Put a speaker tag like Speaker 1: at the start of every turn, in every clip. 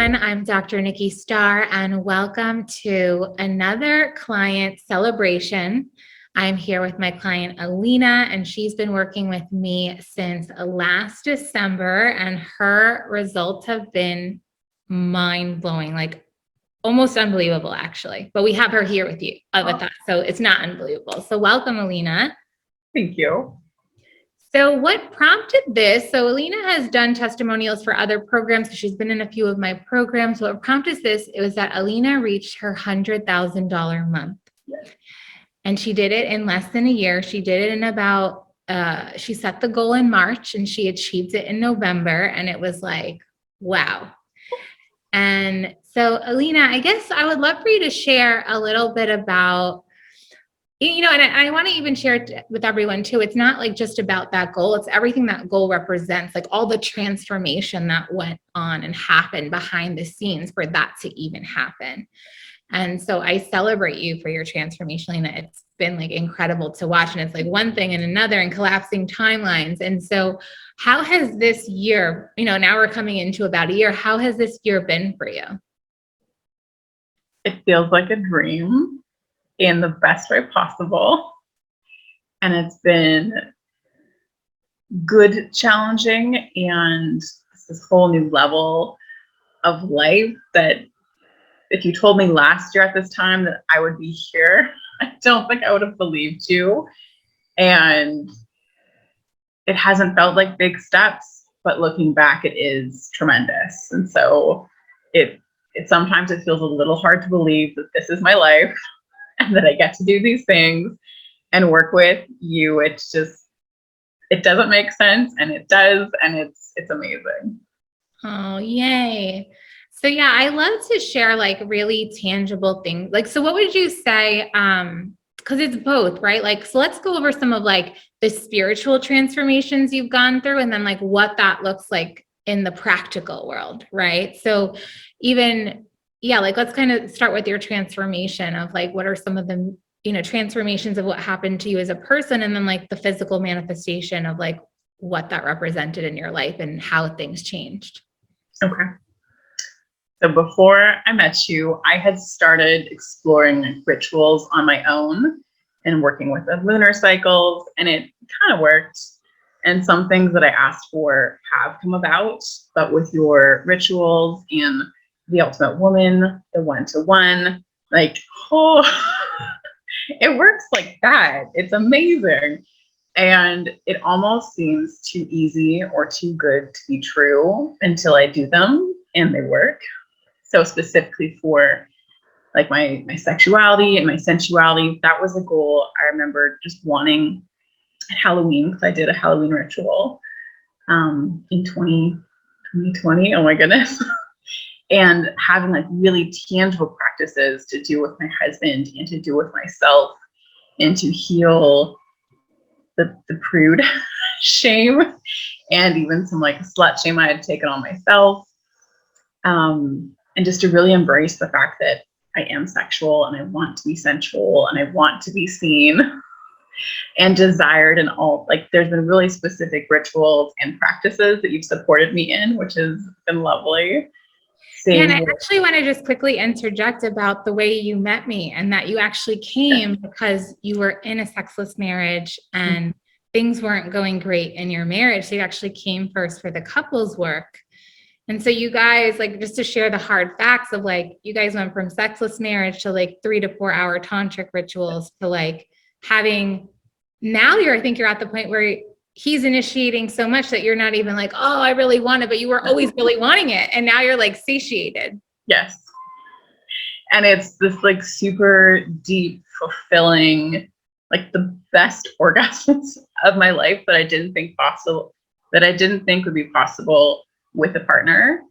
Speaker 1: everyone. I'm Dr. Nikki Starr, and welcome to another client celebration. I'm here with my client, Aleana, and she's been working with me since last December, and her results have been mind-blowing, like almost unbelievable, actually. But we have her here with you, with us, so it's not unbelievable. So welcome, Aleana.
Speaker 2: Thank you.
Speaker 1: So what prompted this? So Aleana has done testimonials for other programs. She's been in a few of my programs. What prompted this, it was that Aleana reached her $100,000 month.
Speaker 2: Yes.
Speaker 1: And she did it in less than a year. She did it in about, she set the goal in March and she achieved it in November. And it was like, wow. And so Aleana, I guess I would love for you to share a little bit about, and I want to even share it with everyone too. It's not like just about that goal. It's everything that goal represents, like all the transformation that went on and happened behind the scenes for that to even happen. And so I celebrate you for your transformation, Aleana. It's been like incredible to watch. And it's like one thing and another and collapsing timelines. And so how has this year, now we're coming into about a year, how has this year been for you?
Speaker 2: It feels like a dream in the best way possible. And it's been good, challenging, and this whole new level of life that if you told me last year at this time that I would be here, I don't think I would have believed you. And it hasn't felt like big steps, but looking back, it is tremendous. And so it sometimes it feels a little hard to believe that this is my life and that I get to do these things and work with you. It's just, it doesn't make sense, and it does, and it's amazing.
Speaker 1: Oh, yay. So yeah, I love to share like really tangible things. Like, so what would you say, because it's both, right? Like, so let's go over some of like the spiritual transformations you've gone through and then like what that looks like in the practical world, right? So even, yeah, like let's kind of start with your transformation of like, what are some of the, transformations of what happened to you as a person, and then like the physical manifestation of like what that represented in your life and how things changed.
Speaker 2: Okay. So before I met you, I had started exploring rituals on my own and working with the lunar cycles, and it kind of worked. And some things that I asked for have come about, but with your rituals and the ultimate woman, the one-to-one, like, it works like that. It's amazing. And it almost seems too easy or too good to be true until I do them and they work. So specifically for like my sexuality and my sensuality, that was a goal I remember just wanting at Halloween, because I did a Halloween ritual in 2020. Oh my goodness. And having like really tangible practices to do with my husband and to do with myself and to heal the prude shame and even some like slut shame I had taken on myself. And just to really embrace the fact that I am sexual and I want to be sensual and I want to be seen and desired, and all, like there's been really specific rituals and practices that you've supported me in, which has been lovely.
Speaker 1: Yeah, and I actually want to just quickly interject about the way you met me, and that you actually came because you were in a sexless marriage and things weren't going great in your marriage. So you actually came first for the couples work. And so you guys, like, just to share the hard facts of like, you guys went from sexless marriage to like 3 to 4 hour tantric rituals to like having, now I think you're at the point where he's initiating so much that you're not even like, oh, I really want it, but you were always really wanting it. And now you're like satiated.
Speaker 2: Yes. And it's this like super deep, fulfilling, like the best orgasms of my life that I didn't think would be possible with a partner.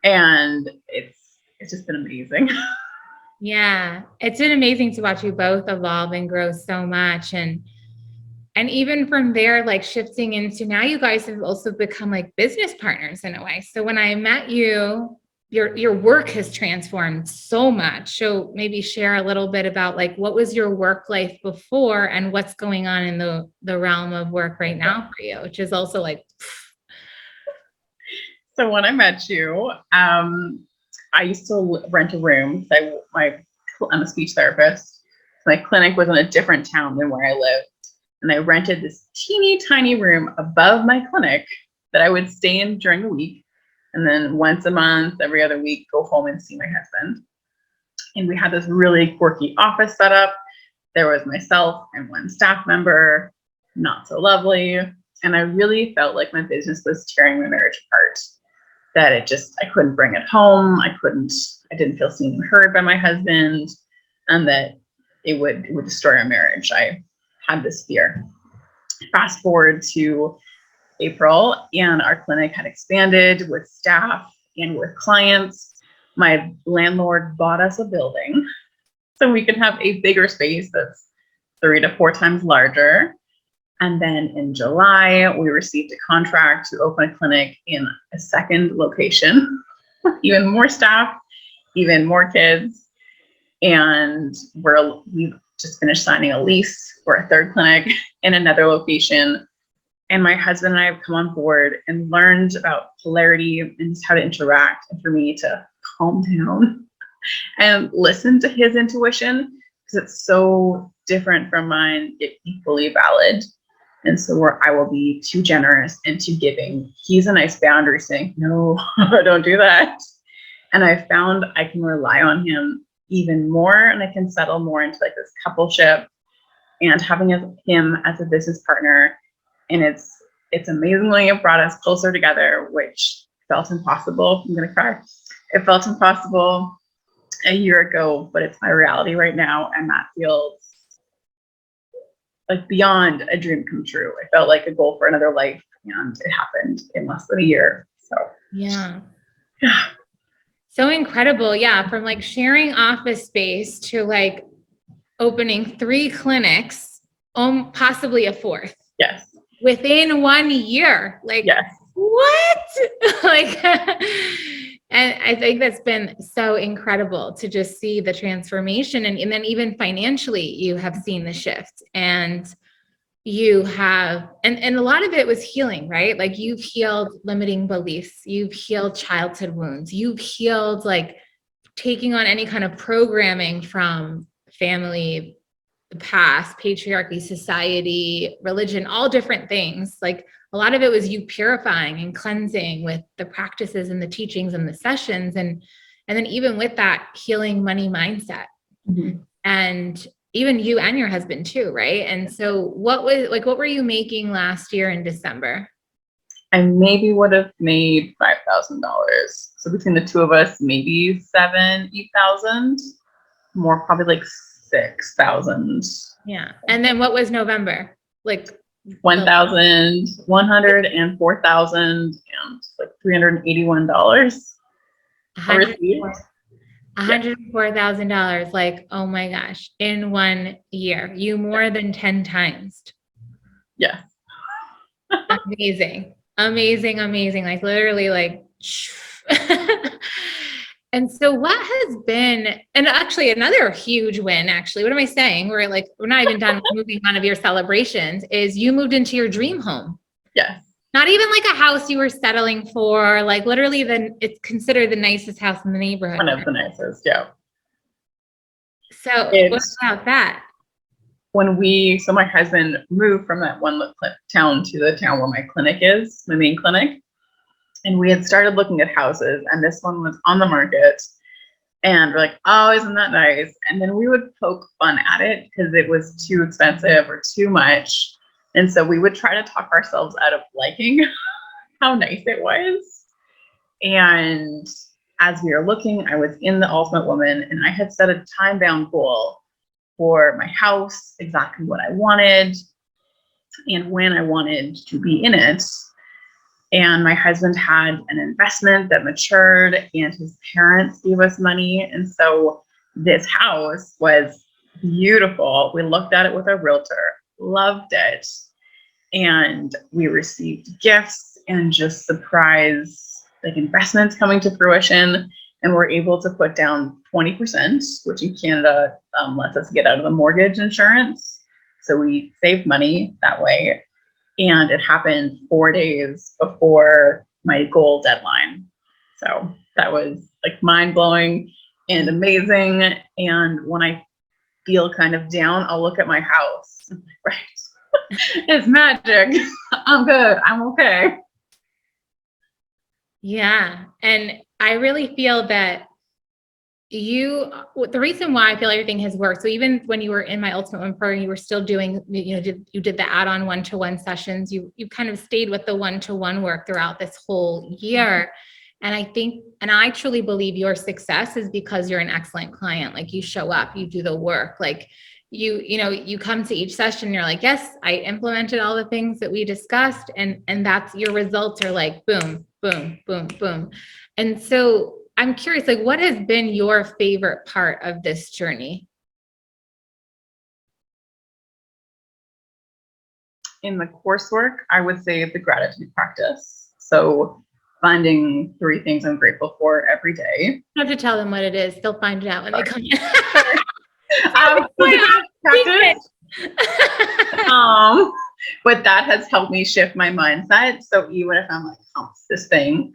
Speaker 2: And it's just been amazing.
Speaker 1: Yeah. It's been amazing to watch you both evolve and grow so much. And even from there, like shifting into now, you guys have also become like business partners in a way. So when I met you, your work has transformed so much. So maybe share a little bit about like, what was your work life before and what's going on in the realm of work right now for you, which is also like.
Speaker 2: So when I met you, I used to rent a room because I'm a speech therapist. My clinic was in a different town than where I lived. And I rented this teeny tiny room above my clinic that I would stay in during the week. And then once a month, every other week, go home and see my husband. And we had this really quirky office set up. There was myself and one staff member, not so lovely. And I really felt like my business was tearing my marriage apart. That I couldn't bring it home. I didn't feel seen and heard by my husband, and that it would destroy our marriage. I had this fear. Fast forward to April, and our clinic had expanded with staff and with clients. My landlord bought us a building so we could have a bigger space that's 3 to 4 times larger. And then in July, we received a contract to open a clinic in a second location, even more staff, even more kids. And we've just finished signing a lease for a third clinic in another location. And my husband and I have come on board and learned about polarity and just how to interact, and for me to calm down and listen to his intuition, because it's so different from mine, yet equally valid. And so where I will be too generous and too giving, he's a nice boundary saying, no, don't do that. And I found I can rely on him even more, and I can settle more into like this coupleship and having him as a business partner. And it's amazingly brought us closer together, which felt impossible. I'm gonna cry. It felt impossible a year ago, but it's my reality right now. And that feels like beyond a dream come true. It felt like a goal for another life, and it happened in less than a year. So
Speaker 1: yeah. So incredible. Yeah. From like sharing office space to like opening 3 clinics, possibly a 4th.
Speaker 2: Yes.
Speaker 1: Within 1 year. Like,
Speaker 2: yes.
Speaker 1: What? Like, and I think that's been so incredible to just see the transformation. And then even financially, you have seen the shift, and you have, and a lot of it was healing, right? Like you've healed limiting beliefs. You've healed childhood wounds. You've healed like taking on any kind of programming from family, the past, patriarchy, society, religion, all different things. Like a lot of it was you purifying and cleansing with the practices and the teachings and the sessions. And then even with that, healing money mindset.
Speaker 2: Mm-hmm.
Speaker 1: And even you and your husband too, right? And so what were you making last year in December?
Speaker 2: I maybe would have made $5,000. So between the two of us, maybe 8,000, more probably like 6,000.
Speaker 1: Yeah. And then what was November? Like
Speaker 2: 1,100 and 4,000 and like $381.
Speaker 1: $104,000. Like, oh my gosh, in 1 year, you more than 10 times.
Speaker 2: Yeah.
Speaker 1: Amazing. Like literally like, and so what has been, and actually another huge win, actually, what am I saying? We're not even done moving on of your celebrations, is you moved into your dream home.
Speaker 2: Yes.
Speaker 1: Not even like a house you were settling for, like literally it's considered the nicest house in the neighborhood.
Speaker 2: One of the nicest, yeah.
Speaker 1: So what about that?
Speaker 2: So my husband moved from that one town to the town where my clinic is, my main clinic. And we had started looking at houses, and this one was on the market. And we're like, oh, isn't that nice? And then we would poke fun at it because it was too expensive or too much. And so we would try to talk ourselves out of liking how nice it was. And as we were looking, I was in the Ultimate Woman, and I had set a time-bound goal for my house, exactly what I wanted and when I wanted to be in it. And my husband had an investment that matured, and his parents gave us money. And so this house was beautiful. We looked at it with our realtor, loved it. And we received gifts and just surprise like investments coming to fruition. And we're able to put down 20%, which in Canada lets us get out of the mortgage insurance. So we saved money that way. And it happened 4 days before my goal deadline. So that was like mind blowing and amazing. And when I feel kind of down, I'll look at my house. I'm like, right, it's magic. I'm good. I'm okay.
Speaker 1: Yeah. And I really feel that the reason why I feel everything has worked. So even when you were in my Ultimate One program, you were still doing, you did the add-on one-to-one sessions. You kind of stayed with the one-to-one work throughout this whole year. And I truly believe your success is because you're an excellent client. Like, you show up, you do the work, like you come to each session, you're like, yes, I implemented all the things that we discussed. And that's your results are like, boom, boom, boom, boom. And so I'm curious, like, what has been your favorite part of this journey?
Speaker 2: In the coursework, I would say the gratitude practice. So finding 3 things I'm grateful for every day.
Speaker 1: You have to tell them what it is. They'll find it out when they come in.
Speaker 2: Practice. But that has helped me shift my mindset. So even if I'm like, oh, this thing,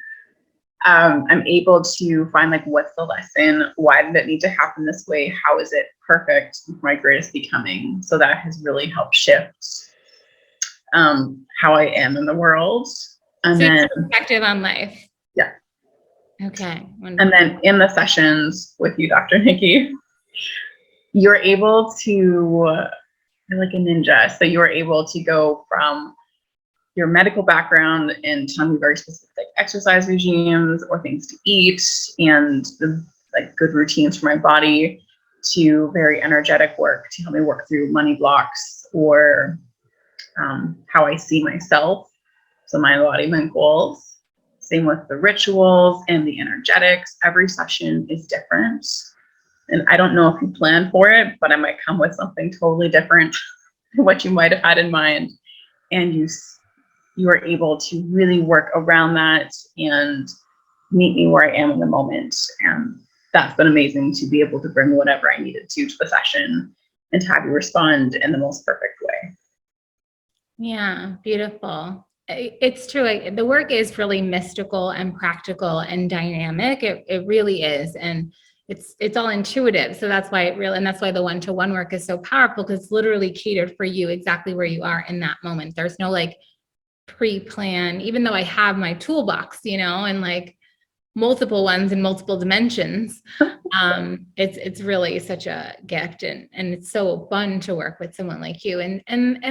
Speaker 2: I'm able to find like, what's the lesson? Why did it need to happen this way? How is it perfect for my greatest becoming? So that has really helped shift how I am in the world. And
Speaker 1: so
Speaker 2: then
Speaker 1: perspective on life.
Speaker 2: Yeah.
Speaker 1: Okay.
Speaker 2: Wonderful. And then in the sessions with you, Dr. Nikki, you're able to, you're like a ninja. So you're able to go from your medical background and tell me very specific exercise regimes or things to eat and the like good routines for my body, to very energetic work to help me work through money blocks or how I see myself. So my embodiment goals. Same with the rituals and the energetics. Every session is different. And I don't know if you plan for it, but I might come with something totally different than what you might have had in mind. And you are able to really work around that and meet me where I am in the moment. And that's been amazing to be able to bring whatever I needed to the session and to have you respond in the most perfect way.
Speaker 1: Yeah, beautiful. It's true. Like, the work is really mystical and practical and dynamic. It really is. And it's all intuitive. So that's why and that's why the one-to-one work is so powerful, because it's literally catered for you exactly where you are in that moment. There's no like pre-plan, even though I have my toolbox, and like multiple ones in multiple dimensions. It's really such a gift, and it's so fun to work with someone like you. And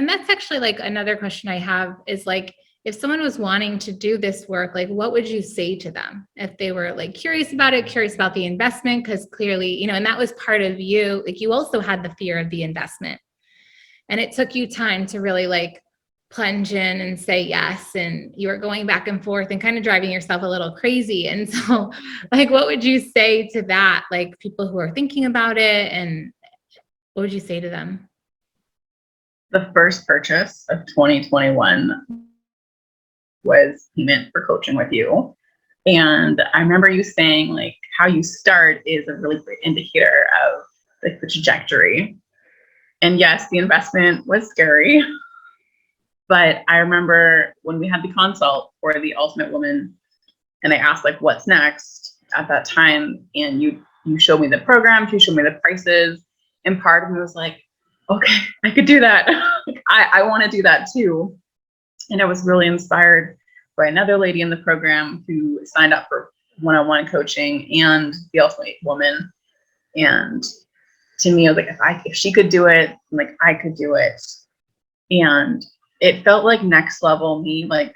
Speaker 1: that's actually like another question I have is like, if someone was wanting to do this work, like, what would you say to them if they were like curious about the investment? Because clearly, and that was part of you. Like, you also had the fear of the investment, and it took you time to really like plunge in and say yes, and you were going back and forth and kind of driving yourself a little crazy. And so like, what would you say to that, like, people who are thinking about it, and what would you say to them?
Speaker 2: The first purchase of 2021 was payment for coaching with you. And I remember you saying like, how you start is a really great indicator of like the trajectory. And yes, the investment was scary. But I remember when we had the consult for the Ultimate Woman, and I asked like, what's next at that time? And you showed me the programs, you showed me the prices. And part of me was like, okay, I could do that. I want to do that too. And I was really inspired by another lady in the program who signed up for one-on-one coaching and the Ultimate Woman. And to me, I was like, if she could do it, like, I could do it. And it felt like next level me, like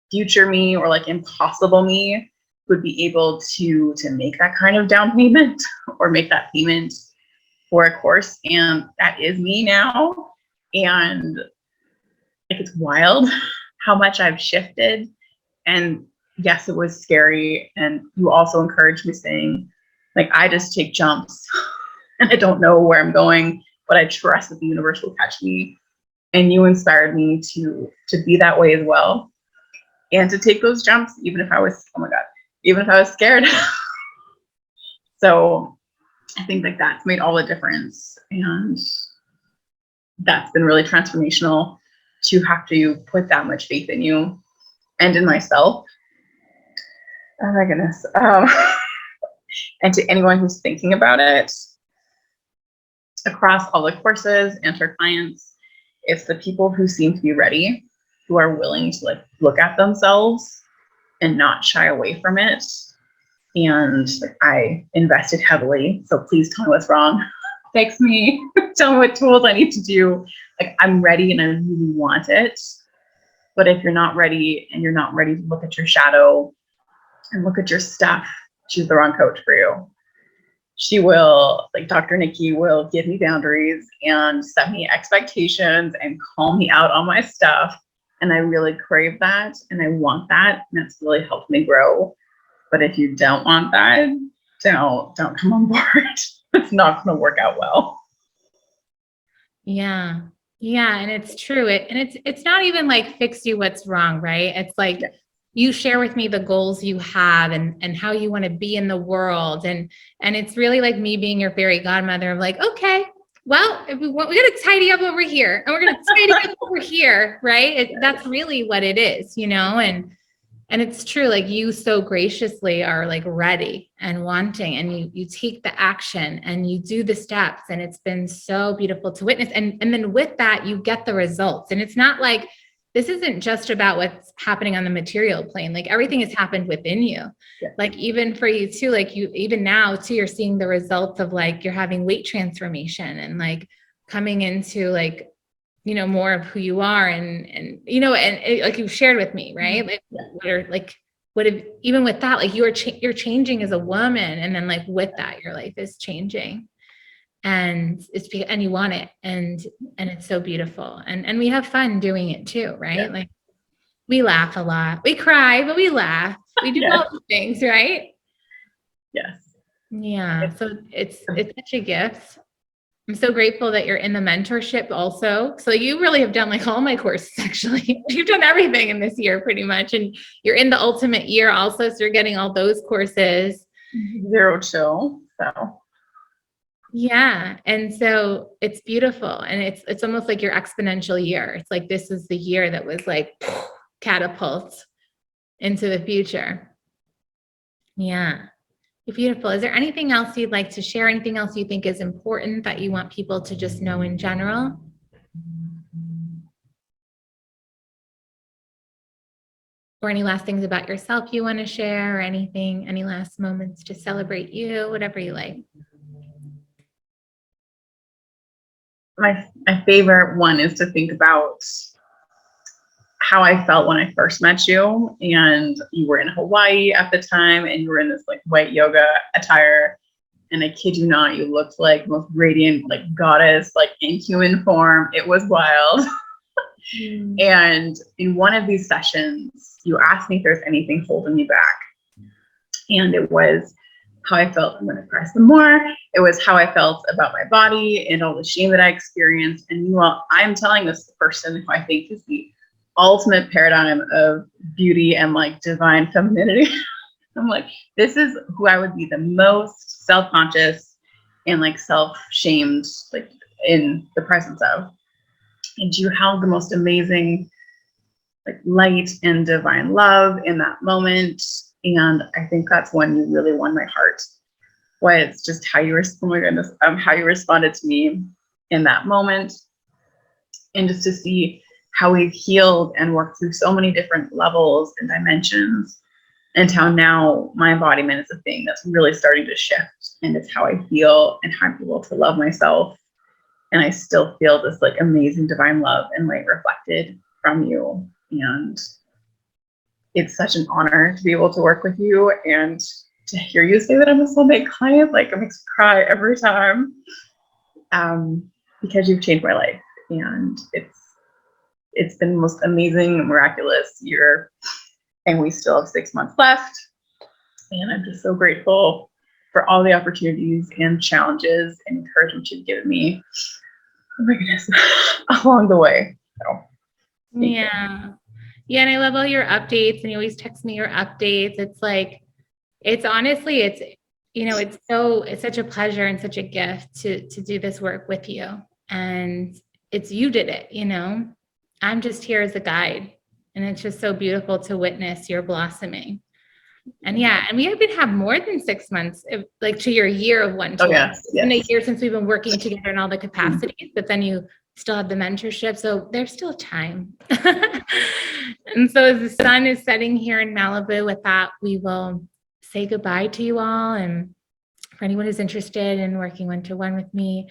Speaker 2: future me or like impossible me would be able to make that kind of down payment or make that payment for a course. And that is me now. And like, it's wild how much I've shifted. And yes, it was scary. And you also encouraged me saying, like, I just take jumps and I don't know where I'm going, but I trust that the universe will catch me. And you inspired me to be that way as well. And to take those jumps, even if I was, oh my God, even if I was scared. So I think like that's made all the difference. And that's been really transformational to have to put that much faith in you and in myself. Oh my goodness. And to anyone who's thinking about it, across all the courses and for clients, it's the people who seem to be ready, who are willing to like look at themselves and not shy away from it. And like, I invested heavily, so please tell me what's wrong. Fix me. Tell me what tools I need to do. Like I'm ready and I really want it. But if you're not ready and you're not ready to look at your shadow and look at your stuff, she's the wrong coach for you. She will, like Dr. Nikki will give me boundaries and set me expectations and call me out on my stuff. And I really crave that and I want that. And that's really helped me grow. But if you don't want that, don't come on board. It's not going to work out well.
Speaker 1: Yeah. Yeah. And it's true. It's not even like fix you what's wrong, right? It's like you share with me the goals you have and how you want to be in the world. And it's really like me being your fairy godmother of like, okay, well, if we got to tidy up over here and we're going to tidy up over here. Right. That's really what it is, you know? And it's true, like you so graciously are like ready and wanting, and you take the action and you do the steps. And it's been so beautiful to witness. And then with that, you get the results. And it's not like, this isn't just about what's happening on the material plane. Like everything has happened within you.
Speaker 2: Yeah.
Speaker 1: Like even for you too, like you, even now too, you're seeing the results of like, you're having weight transformation and like coming into like, you know, more of who you are and, you know, and it, like you've shared with me, right? Like, what if, even with that, like you're changing as a woman. And then like with that, your life is changing and and you want it. And it's so beautiful. And we have fun doing it too, right? Yeah. Like we laugh a lot, we cry, but we laugh, we do all the things, right?
Speaker 2: Yes.
Speaker 1: Yeah. So it's such a gift. I'm so grateful that you're in the mentorship also. So you really have done like all my courses, actually. You've done everything in this year pretty much. And you're in the ultimate year also. So you're getting all those courses.
Speaker 2: Zero chill. So
Speaker 1: yeah. And so it's beautiful. And it's almost like your exponential year. It's like, this is the year that was like catapult into the future. Yeah. Beautiful. Is there anything else you'd like to share? Anything else you think is important that you want people to just know in general? Or any last things about yourself you want to share, or anything, any last moments to celebrate you, whatever you like?
Speaker 2: My favorite one is to think about how I felt when I first met you, and you were in Hawaii at the time and you were in this like white yoga attire, and I kid you not, you looked like the most radiant like goddess, like in human form. It was wild. And in one of these sessions you asked me if there's anything holding me back, and it was how I felt. I'm going to press some more. It was how I felt about my body and all the shame that I experienced. And meanwhile, I'm telling this person who I think is the ultimate paradigm of beauty and like divine femininity. I'm like, this is who I would be the most self-conscious and like self-shamed, like in the presence of. And you held the most amazing like light and divine love in that moment. And I think that's when you really won my heart. Was just how you oh my goodness, how you responded to me in that moment. And just to see how we've healed and worked through so many different levels and dimensions, and how now my embodiment is a thing that's really starting to shift, and it's how I feel and how I'm able to love myself. And I still feel this like amazing divine love and light reflected from you. And it's such an honor to be able to work with you, and to hear you say that I'm a soulmate client, like it makes me cry every time, because you've changed my life. And it's been the most amazing, miraculous year, and we still have 6 months left. And I'm just so grateful for all the opportunities and challenges and encouragement you've given me. Oh my goodness, along the way. So,
Speaker 1: yeah. Yeah. And I love all your updates, and you always text me your updates. It's like, it's honestly, it's, you know, it's such a pleasure and such a gift to do this work with you. And it's, you did it, you know, I'm just here as a guide, and it's just so beautiful to witness your blossoming. And yeah, and we even have more than 6 months, like to your year of one to one.
Speaker 2: Yes,
Speaker 1: It's been a year since we've been working together in all the capacities, but then you still have the mentorship. So there's still time. And so as the sun is setting here in Malibu, with that, we will say goodbye to you all. And for anyone who's interested in working one-to-one with me,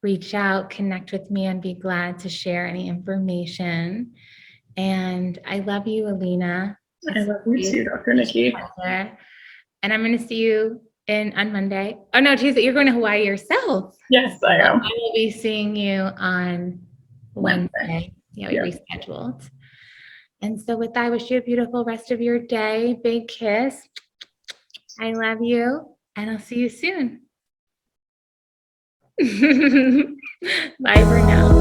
Speaker 1: reach out, connect with me, and be glad to share any information. And I love you, Aleana.
Speaker 2: I love you too, Dr. Nikki.
Speaker 1: And I'm going to see you on Monday. Oh no, Tuesday. You're going to Hawaii yourself.
Speaker 2: Yes, I am.
Speaker 1: I will be seeing you on Wednesday. Yeah, we rescheduled. And so with that, I wish you a beautiful rest of your day. Big kiss. I love you, and I'll see you soon. Bye for now.